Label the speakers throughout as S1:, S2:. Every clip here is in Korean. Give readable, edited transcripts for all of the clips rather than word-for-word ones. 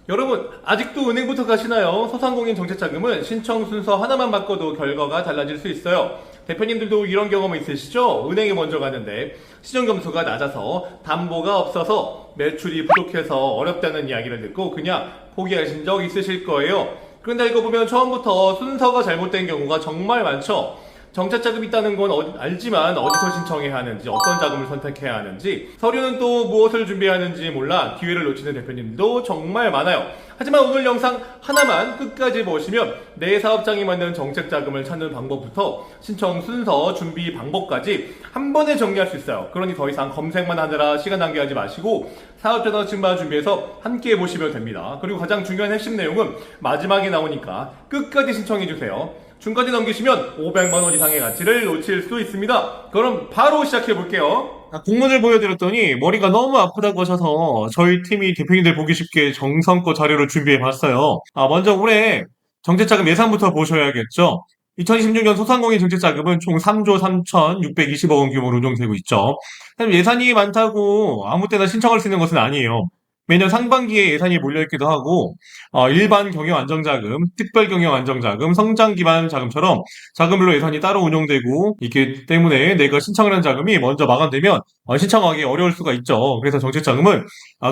S1: 여러분, 아직도 은행부터 가시나요? 소상공인 정책자금은 신청 순서 하나만 바꿔도 결과가 달라질 수 있어요. 대표님들도 이런 경험 있으시죠? 은행에 먼저 가는데 신용점수가 낮아서 담보가 없어서 매출이 부족해서 어렵다는 이야기를 듣고 그냥 포기하신 적 있으실 거예요. 그런데 알고 보면 처음부터 순서가 잘못된 경우가 정말 많죠. 정책자금 있다는 건 알지만 어디서 신청해야 하는지, 어떤 자금을 선택해야 하는지, 서류는 또 무엇을 준비해야 하는지 몰라 기회를 놓치는 대표님도 정말 많아요. 하지만 오늘 영상 하나만 끝까지 보시면 내 사업장에 맞는 정책자금을 찾는 방법부터 신청 순서, 준비 방법까지 한 번에 정리할 수 있어요. 그러니 더 이상 검색만 하느라 시간 낭비하지 마시고 사업자 증반 준비해서 함께 보시면 됩니다. 그리고 가장 중요한 핵심 내용은 마지막에 나오니까 끝까지 신청해주세요. 중까지 넘기시면 500만원 이상의 가치를 놓칠 수 있습니다. 그럼 바로 시작해 볼게요. 공문을 보여드렸더니 머리가 너무 아프다고 하셔서 저희 팀이 대표님들 보기 쉽게 정성껏 자료를 준비해 봤어요. 먼저 올해 정책자금 예산부터 보셔야겠죠. 2026년 소상공인 정책자금은 총 3조 3,620억 원 규모로 운용되고 있죠. 예산이 많다고 아무 때나 신청할 수 있는 것은 아니에요. 매년 상반기에 예산이 몰려있기도 하고 일반 경영 안정자금, 특별 경영 안정자금, 성장 기반 자금처럼 자금별로 예산이 따로 운용되고 있기 때문에 내가 신청을 한 자금이 먼저 마감되면 신청하기 어려울 수가 있죠. 그래서 정책자금은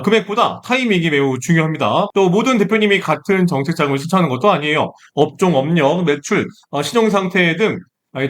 S1: 금액보다 타이밍이 매우 중요합니다. 또 모든 대표님이 같은 정책자금을 신청하는 것도 아니에요. 업종, 업력, 매출, 신용 상태 등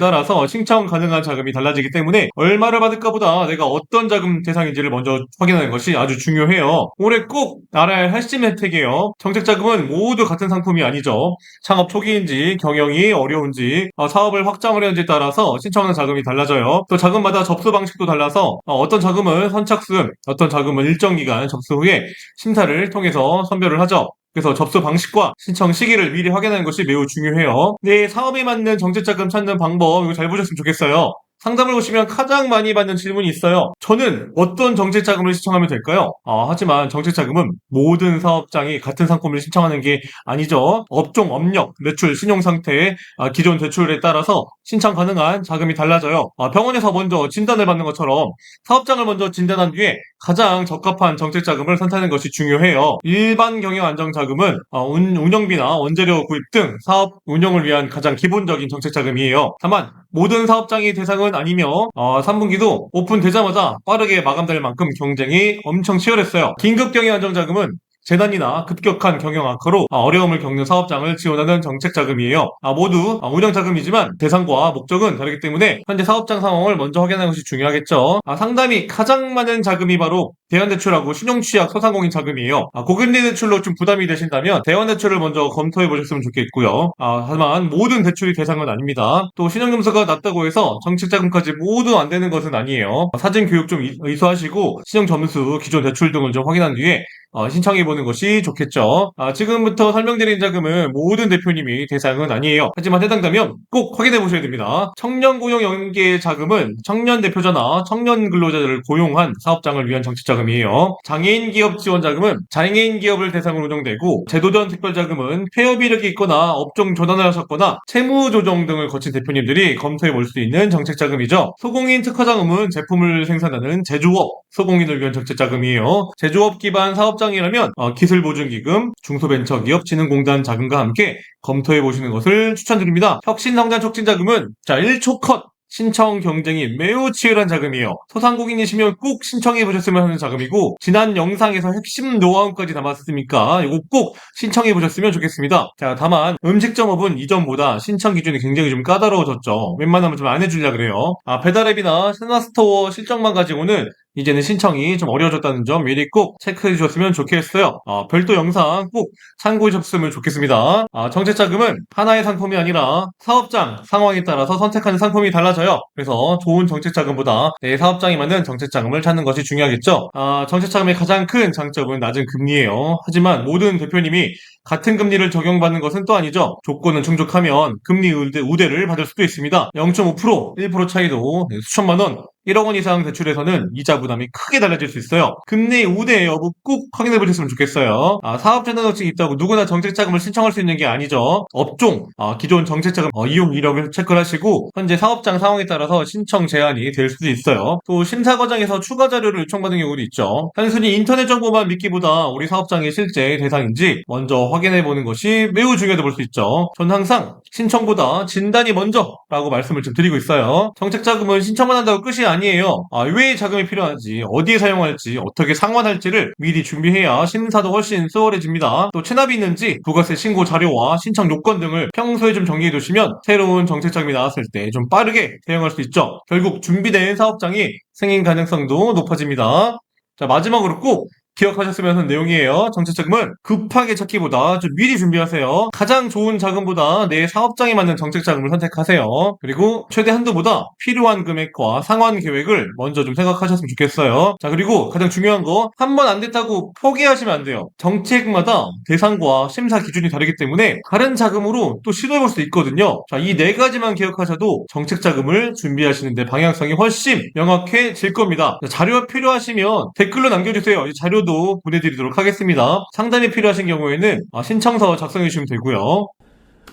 S1: 따라서 신청 가능한 자금이 달라지기 때문에 얼마를 받을까 보다 내가 어떤 자금 대상인지를 먼저 확인하는 것이 아주 중요해요. 올해 꼭 알아야 할 핵심 혜택이에요. 정책자금은 모두 같은 상품이 아니죠. 창업 초기인지 경영이 어려운지 사업을 확장을 하는지에 따라서 신청하는 자금이 달라져요. 또 자금마다 접수 방식도 달라서 어떤 자금은 선착순, 어떤 자금은 일정 기간 접수 후에 심사를 통해서 선별을 하죠. 그래서 접수 방식과 신청 시기를 미리 확인하는 것이 매우 중요해요. 내 사업에 맞는 정책자금 찾는 방법 이거 잘 보셨으면 좋겠어요. 상담을 오시면 가장 많이 받는 질문이 있어요. 저는 어떤 정책자금을 신청하면 될까요? 하지만 정책자금은 모든 사업장이 같은 상품을 신청하는 게 아니죠. 업종, 업력, 매출, 신용상태, 기존 대출에 따라서 신청 가능한 자금이 달라져요. 병원에서 먼저 진단을 받는 것처럼 사업장을 먼저 진단한 뒤에 가장 적합한 정책자금을 선택하는 것이 중요해요. 일반 경영 안정자금은 운영비나 원재료 구입 등 사업 운영을 위한 가장 기본적인 정책자금이에요. 다만 모든 사업장이 대상은 아니며 3분기도 오픈되자마자 빠르게 마감될 만큼 경쟁이 엄청 치열했어요. 긴급 경영 안정자금은 재난이나 급격한 경영 악화로 어려움을 겪는 사업장을 지원하는 정책 자금이에요. 모두 운영 자금이지만 대상과 목적은 다르기 때문에 현재 사업장 상황을 먼저 확인하는 것이 중요하겠죠. 상담이 가장 많은 자금이 바로 대환대출하고 신용취약 소상공인 자금이에요. 고금리 대출로 좀 부담이 되신다면 대환대출을 먼저 검토해 보셨으면 좋겠고요. 하지만 모든 대출이 대상은 아닙니다. 또 신용점수가 낮다고 해서 정책자금까지 모두 안 되는 것은 아니에요. 사전 교육 좀 의수하시고 신용점수, 기존 대출 등을 좀 확인한 뒤에 신청해보는 것이 좋겠죠. 지금부터 설명드린 자금은 모든 대표님이 대상은 아니에요. 하지만 해당되면 꼭 확인해보셔야 됩니다. 청년고용 연계 자금은 청년 대표자나 청년 근로자들을 고용한 사업장을 위한 정책자금이에요. 장애인 기업 지원 자금은 장애인 기업을 대상으로 운영되고 제도전 특별자금은 폐업 이력이 있거나 업종 전환을 하셨거나 채무 조정 등을 거친 대표님들이 검토해볼 수 있는 정책자금이죠. 소공인 특화자금은 제품을 생산하는 제조업, 소공인을 위한 정책자금이에요. 제조업 기반 사업장이라면 기술보증기금, 중소벤처기업 진흥공단 자금과 함께 검토해보시는 것을 추천드립니다. 혁신성장 촉진자금은 1초 컷! 신청 경쟁이 매우 치열한 자금이에요. 소상공인이시면 꼭 신청해보셨으면 하는 자금이고 지난 영상에서 핵심 노하우까지 담았으니까 이거 꼭 신청해보셨으면 좋겠습니다. 다만 음식점업은 이전보다 신청 기준이 굉장히 좀 까다로워졌죠. 웬만하면 좀 안 해주려 그래요. 배달앱이나 스나스토어 실적만 가지고는 이제는 신청이 좀 어려워졌다는 점 미리 꼭 체크해 주셨으면 좋겠어요. 별도 영상 꼭 참고해 주셨으면 좋겠습니다. 정책자금은 하나의 상품이 아니라 사업장 상황에 따라서 선택하는 상품이 달라져요. 그래서 좋은 정책자금보다 내 사업장에 맞는 정책자금을 찾는 것이 중요하겠죠. 정책자금의 가장 큰 장점은 낮은 금리예요. 하지만 모든 대표님이 같은 금리를 적용받는 것은 또 아니죠. 조건은 충족하면 금리 우대를 받을 수도 있습니다. 0.5%, 1% 차이도 수천만 원, 1억 원 이상 대출에서는 이자 부담이 크게 달라질 수 있어요. 금리 우대 여부 꼭 확인해 보셨으면 좋겠어요. 사업자 자격증이 있다고 누구나 정책자금을 신청할 수 있는 게 아니죠. 업종, 기존 정책자금 이용 이력을 체크를 하시고 현재 사업장 상황에 따라서 신청 제한이 될 수도 있어요. 또 심사 과정에서 추가 자료를 요청받은 경우도 있죠. 단순히 인터넷 정보만 믿기보다 우리 사업장이 실제 대상인지 먼저 확인해 보는 것이 매우 중요하다고 볼 수 있죠. 전 항상 신청보다 진단이 먼저라고 말씀을 좀 드리고 있어요. 정책자금은 신청만 한다고 끝이 아니에요. 왜 자금이 필요한지, 어디에 사용할지, 어떻게 상환할지를 미리 준비해야 심사도 훨씬 수월해집니다. 또 체납이 있는지, 부가세 신고 자료와 신청 요건 등을 평소에 좀 정리해 두시면 새로운 정책자금이 나왔을 때 좀 빠르게 대응할 수 있죠. 결국 준비된 사업장이 승인 가능성도 높아집니다. 자, 마지막으로 꼭 기억하셨으면 하는 내용이에요. 정책자금은 급하게 찾기보다 좀 미리 준비하세요. 가장 좋은 자금보다 내 사업장에 맞는 정책자금을 선택하세요. 그리고 최대 한도보다 필요한 금액과 상환 계획을 먼저 좀 생각하셨으면 좋겠어요. 자, 그리고 가장 중요한 거, 한 번 안 됐다고 포기하시면 안 돼요. 정책마다 대상과 심사 기준이 다르기 때문에 다른 자금으로 또 시도해볼 수 있거든요. 자, 이 네 가지만 기억하셔도 정책자금을 준비하시는데 방향성이 훨씬 명확해질 겁니다. 자, 자료가 필요하시면 댓글로 남겨주세요. 이 자료도 보내드리도록 하겠습니다. 상담이 필요하신 경우에는 신청서 작성해 주시면 되고요.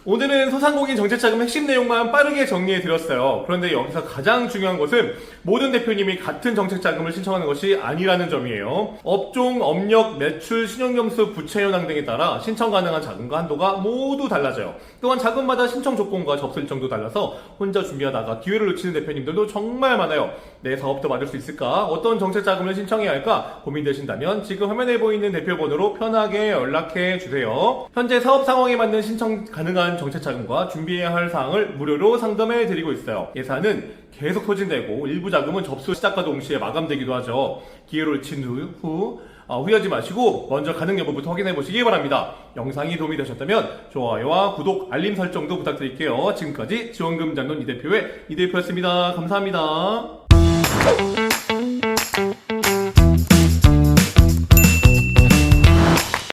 S1: 오늘은 소상공인 정책자금 핵심 내용만 빠르게 정리해드렸어요. 그런데 여기서 가장 중요한 것은 모든 대표님이 같은 정책자금을 신청하는 것이 아니라는 점이에요. 업종, 업력, 매출, 신용점수, 부채 현황 등에 따라 신청 가능한 자금과 한도가 모두 달라져요. 또한 자금마다 신청 조건과 접수 일정도 달라서 혼자 준비하다가 기회를 놓치는 대표님들도 정말 많아요. 내 사업도 맞을 수 있을까? 어떤 정책자금을 신청해야 할까? 고민되신다면 지금 화면에 보이는 대표번호로 편하게 연락해 주세요. 현재 사업 상황에 맞는 신청 가능한 정책자금과 준비해야 할 사항을 무료로 상담해 드리고 있어요. 예산은 계속 소진되고 일부 자금은 접수 시작과 동시에 마감되기도 하죠. 기회를 놓친 후 후회하지 마시고 먼저 가능 여부부터 확인해 보시기 바랍니다. 영상이 도움이 되셨다면 좋아요와 구독, 알림 설정도 부탁드릴게요. 지금까지 지원금 잡는 이 대표의 이 대표였습니다. 감사합니다.